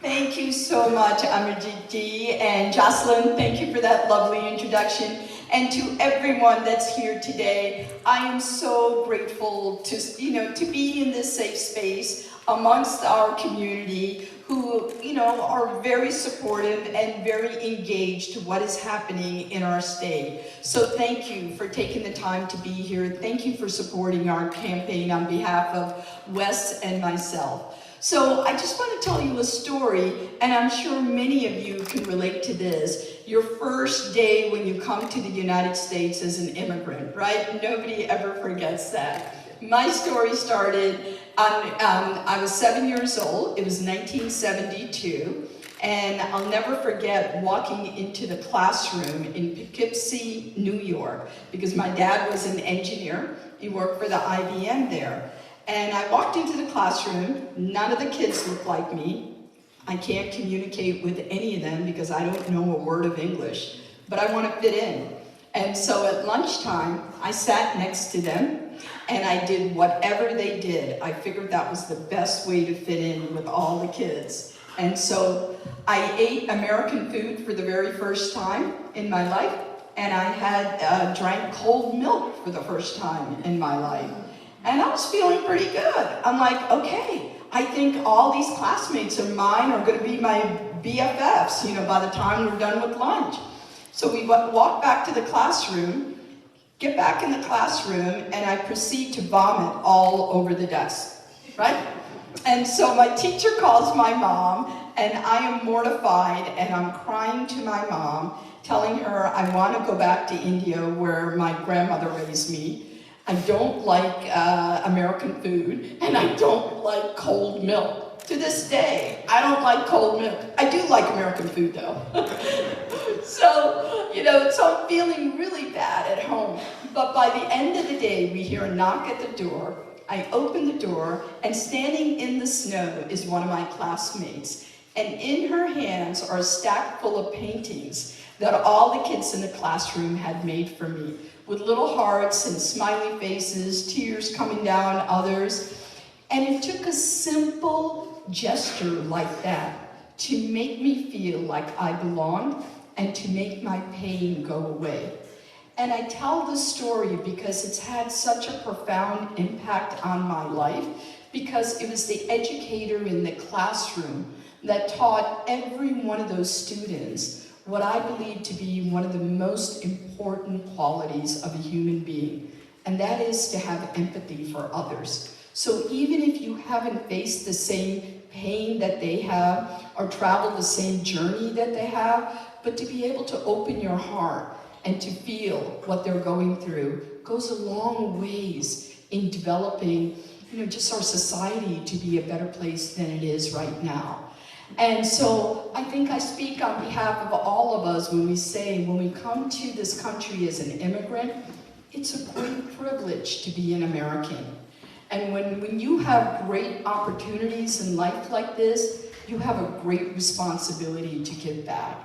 Thank you so much, Amarjit ji, and Jocelyn, thank you for that lovely introduction. And to everyone that's here today, I am so grateful to be in this safe space amongst our community who, are very supportive and very engaged to what is happening in our state. So thank you for taking the time to be here. Thank you for supporting our campaign on behalf of Wes and myself. So I just want to tell you a story, and I'm sure many of you can relate to this. Your first day when you come to the United States as an immigrant, right? Nobody ever forgets that. My story started, I was 7 years old, it was 1972, and I'll never forget walking into the classroom in Poughkeepsie, New York, because my dad was an engineer, he worked for the IBM there. And I walked into the classroom, none of the kids looked like me. I can't communicate with any of them because I don't know a word of English, but I want to fit in. And so at lunchtime, I sat next to them and I did whatever they did. I figured that was the best way to fit in with all the kids. And so I ate American food for the very first time in my life, and I had drank cold milk for the first time in my life. And I was feeling pretty good. I'm like, okay, I think all these classmates of mine are going to be my BFFs, by the time we're done with lunch. So we walk back to the classroom, get back in the classroom, and I proceed to vomit all over the desk, right? And so my teacher calls my mom, and I am mortified, and I'm crying to my mom, telling her I want to go back to India where my grandmother raised me. I don't like American food, and I don't like cold milk. To this day, I don't like cold milk. I do like American food, though. So I'm feeling really bad at home. But by the end of the day, we hear a knock at the door. I open the door, and standing in the snow is one of my classmates. And in her hands are a stack full of paintings that all the kids in the classroom had made for me, with little hearts and smiley faces, tears coming down others. And it took a simple gesture like that to make me feel like I belonged and to make my pain go away. And I tell this story because it's had such a profound impact on my life, because it was the educator in the classroom that taught every one of those students what I believe to be one of the most important qualities of a human being, and that is to have empathy for others. So even if you haven't faced the same pain that they have or traveled the same journey that they have, but to be able to open your heart and to feel what they're going through goes a long ways in developing, just our society to be a better place than it is right now. And so I think I speak on behalf of all of us when we say, when we come to this country as an immigrant, it's a great privilege to be an American. And when you have great opportunities in life like this, you have a great responsibility to give back.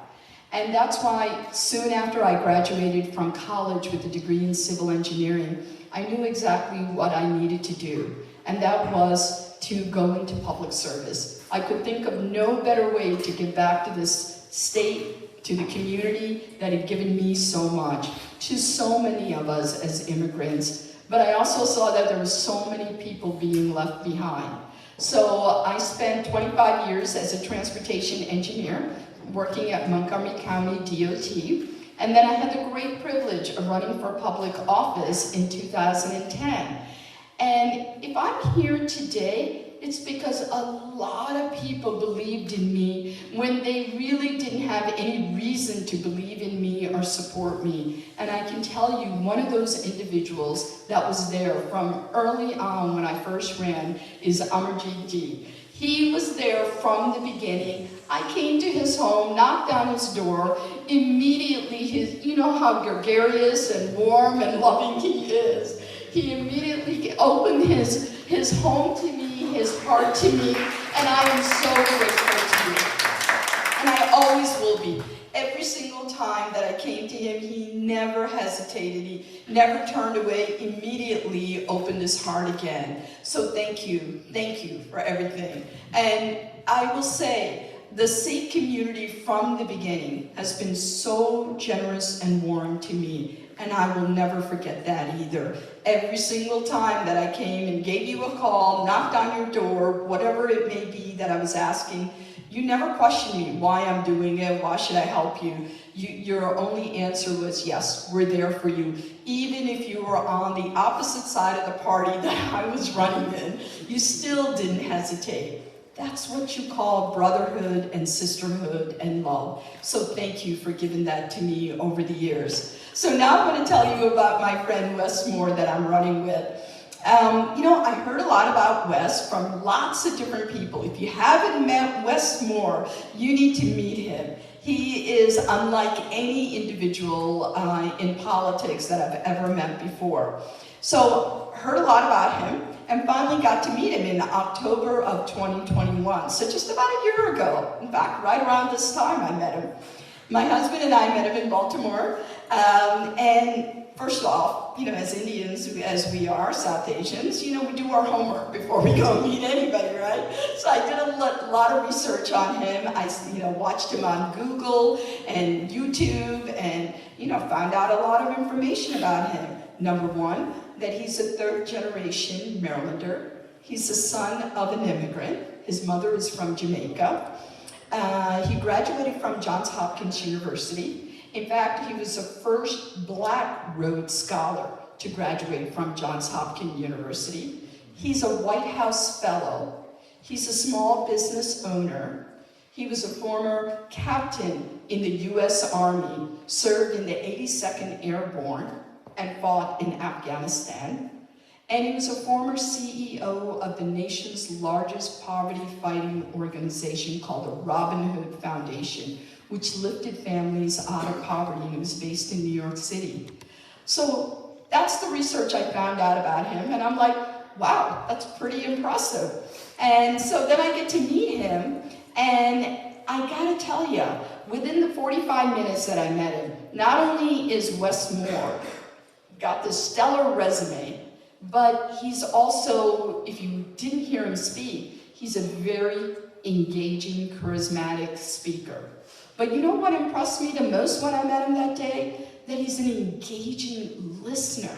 And that's why soon after I graduated from college with a degree in civil engineering, I knew exactly what I needed to do. And that was to go into public service. I could think of no better way to give back to this state, to the community that had given me so much, to so many of us as immigrants. But I also saw that there were so many people being left behind. So I spent 25 years as a transportation engineer working at Montgomery County DOT. And then I had the great privilege of running for public office in 2010. And if I'm here today, it's because a lot of people believed in me when they really didn't have any reason to believe in me or support me. And I can tell you, one of those individuals that was there from early on when I first ran is Amarjeet Ji. He was there from the beginning. I came to his home, knocked on his door, immediately you know how gregarious and warm and loving he is. He immediately opened his home to me, his heart to me, and I am so grateful to you. And I always will be. Every single time that I came to him, he never hesitated. He never turned away, immediately opened his heart again. So thank you for everything. And I will say, the Sikh community from the beginning has been so generous and warm to me. And I will never forget that either. Every single time that I came and gave you a call, knocked on your door, whatever it may be that I was asking, you never questioned me why I'm doing it, why should I help you. Your only answer was, yes, we're there for you. Even if you were on the opposite side of the party that I was running in, you still didn't hesitate. That's what you call brotherhood and sisterhood and love. So thank you for giving that to me over the years. So now I'm going to tell you about my friend Wes Moore that I'm running with. I heard a lot about Wes from lots of different people. If you haven't met Wes Moore, you need to meet him. He is unlike any individual in politics that I've ever met before. So heard a lot about him and finally got to meet him in October of 2021. So just about a year ago. In fact, right around this time I met him. My husband and I met him in Baltimore. And first off, as Indians, as we are, South Asians, we do our homework before we go meet anybody, right? So I did a lot of research on him. I, watched him on Google and YouTube and, found out a lot of information about him. Number one, that he's a third-generation Marylander. He's the son of an immigrant. His mother is from Jamaica. He graduated from Johns Hopkins University. In fact, he was the first Black Rhodes Scholar to graduate from Johns Hopkins University. He's a White House Fellow. He's a small business owner. He was a former captain in the U.S. Army, served in the 82nd Airborne, and fought in Afghanistan. And he was a former CEO of the nation's largest poverty-fighting organization called the Robin Hood Foundation, which lifted families out of poverty, and it was based in New York City. So that's the research I found out about him, and I'm like, wow, that's pretty impressive. And so then I get to meet him, and I gotta tell you, within the 45 minutes that I met him, not only is Wes Moore got this stellar resume, but he's also, if you didn't hear him speak, he's a very engaging, charismatic speaker. But you know what impressed me the most when I met him that day? That he's an engaging listener.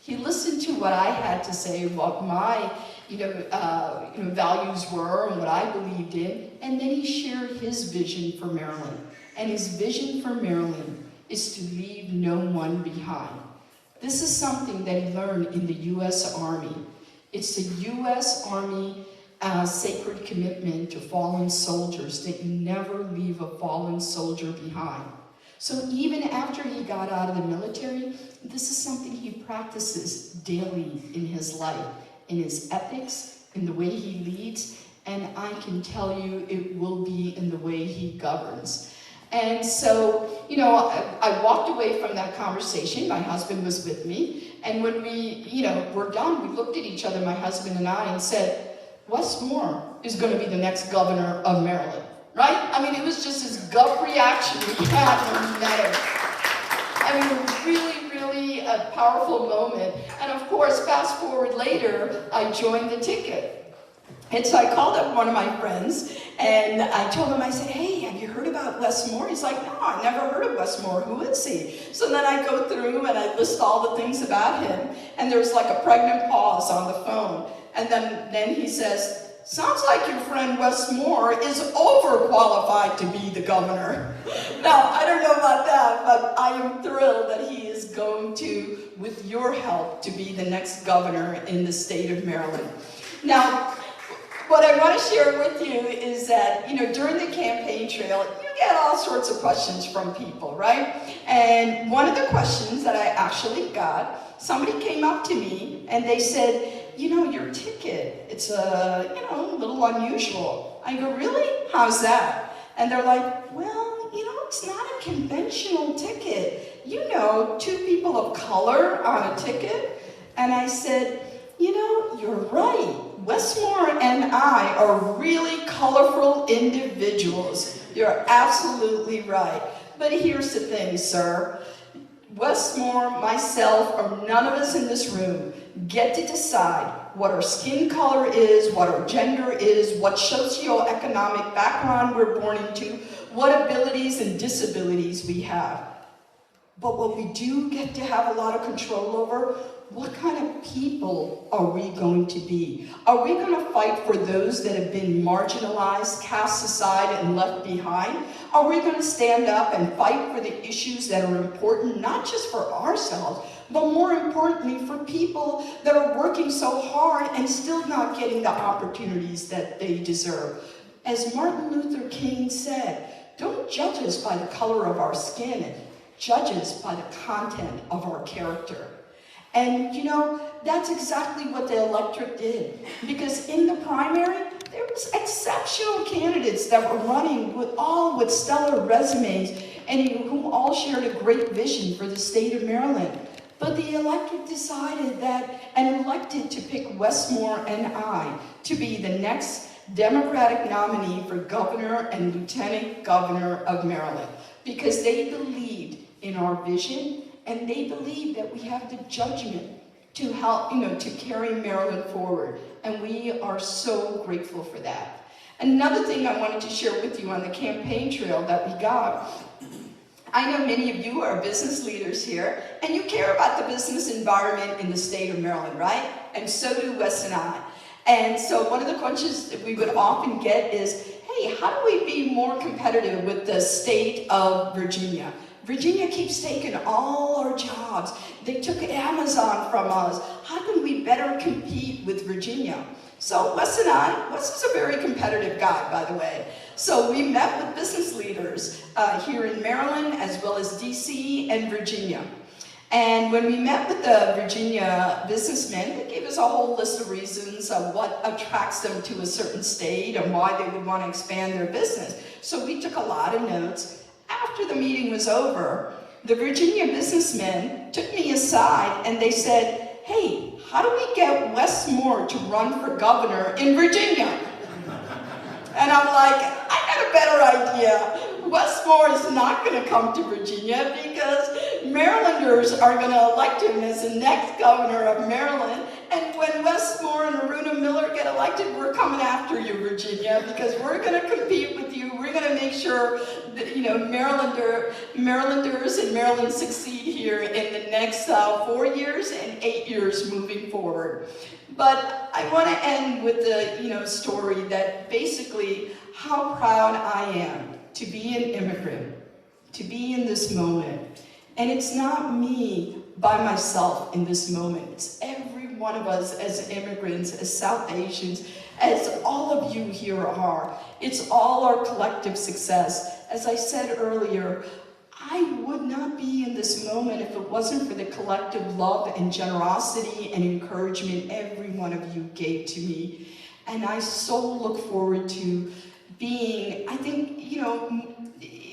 He listened to what I had to say, what my values were and what I believed in, and then he shared his vision for Maryland. And his vision for Maryland is to leave no one behind. This is something that he learned in the U.S. Army. It's the U.S. Army sacred commitment to fallen soldiers, that you never leave a fallen soldier behind. So even after he got out of the military, this is something he practices daily in his life, in his ethics, in the way he leads, and I can tell you it will be in the way he governs. And so, I walked away from that conversation. My husband was with me. And when we, were done, we looked at each other, my husband and I, and said, Wes Moore is going to be the next governor of Maryland, right? I mean, it was just his gut reaction we had when we met him. I mean, really a powerful moment. And of course, fast forward later, I joined the ticket. And so I called up one of my friends, and I told him, I said, hey, have you heard about Wes Moore? He's like, no, I never heard of Wes Moore. Who is he? So then I go through and I list all the things about him, and there's like a pregnant pause on the phone. And then he says, sounds like your friend Wes Moore is overqualified to be the governor. Now, I don't know about that, but I am thrilled that he is going to, with your help, to be the next governor in the state of Maryland. Now, what I want to share with you is that, during the campaign trail, you get all sorts of questions from people, right? And one of the questions that I actually got, somebody came up to me and they said, your ticket, it's a little unusual. I go, really? How's that? And they're like, well, it's not a conventional ticket. 2 people of color on a ticket. And I said, you're right. Wes Moore and I are really colorful individuals. You're absolutely right. But here's the thing, sir. Wes Moore, myself, or none of us in this room get to decide what our skin color is, what our gender is, what socioeconomic background we're born into, what abilities and disabilities we have. But what we do get to have a lot of control over, what kind of people are we going to be? Are we going to fight for those that have been marginalized, cast aside, and left behind? Are we going to stand up and fight for the issues that are important, not just for ourselves, but more importantly for people that are working so hard and still not getting the opportunities that they deserve? As Martin Luther King said, don't judge us by the color of our skin, judge us by the content of our character. And that's exactly what the electorate did. Because in the primary, there was exceptional candidates that were running with stellar resumes and who all shared a great vision for the state of Maryland. But the electorate decided that and elected to pick Wes Moore and I to be the next Democratic nominee for governor and lieutenant governor of Maryland, because they believed in our vision and they believe that we have the judgment to help, to carry Maryland forward. And we are so grateful for that. Another thing I wanted to share with you on the campaign trail that we got, I know many of you are business leaders here, and you care about the business environment in the state of Maryland, right? And so do Wes and I. And so one of the questions that we would often get is, hey, how do we be more competitive with the state of Virginia? Virginia keeps taking all our jobs. They took Amazon from us. How can we better compete with Virginia? So Wes and Wes is a very competitive guy, by the way. So we met with business leaders here in Maryland, as well as DC and Virginia. And when we met with the Virginia businessmen, they gave us a whole list of reasons of what attracts them to a certain state and why they would want to expand their business. So we took a lot of notes. After the meeting was over, the Virginia businessmen took me aside and they said, hey, how do we get Wes Moore to run for governor in Virginia? And I'm like, I got a better idea. Wes Moore is not going to come to Virginia because Marylanders are going to elect him as the next governor of Maryland. And when Wes Moore and Aruna Miller get elected, we're coming after you, Virginia, because we're going to compete with you. We're going to make sure that, Marylanders and Maryland succeed here in the next 4 years and 8 years moving forward. But I want to end with the story that basically how proud I am to be an immigrant, to be in this moment. And it's not me by myself in this moment. It's every one of us as immigrants, as South Asians, as all of you here are. It's all our collective success. As I said earlier, I would not be in this moment if it wasn't for the collective love and generosity and encouragement every one of you gave to me. And I so look forward to being, I think,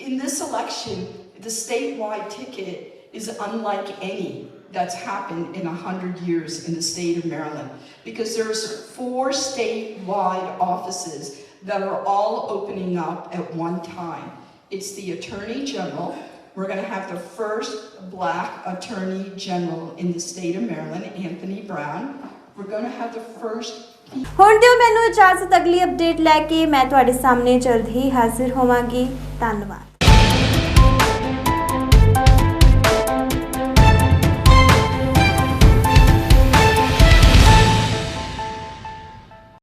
in this election, the statewide ticket is unlike any that's happened in 100 years in the state of Maryland, because there's 4 statewide offices that are all opening up at one time. It's the Attorney General. We're going to have the first Black Attorney General in the state of Maryland, Anthony Brown. We're going to have the first ਹੁਣ ਦਿਓ ਮੈਨੂੰ ਇਜਾਜ਼ਤ, ਅਗਲੀ update ਲੈ ਕੇ ਮੈਂ ਤੁਹਾਡੇ ਸਾਹਮਣੇ ਜਲਦ ਹੀ ਹਾਜ਼ਰ ਹੋਵਾਂਗੀ। ਧੰਨਵਾਦ।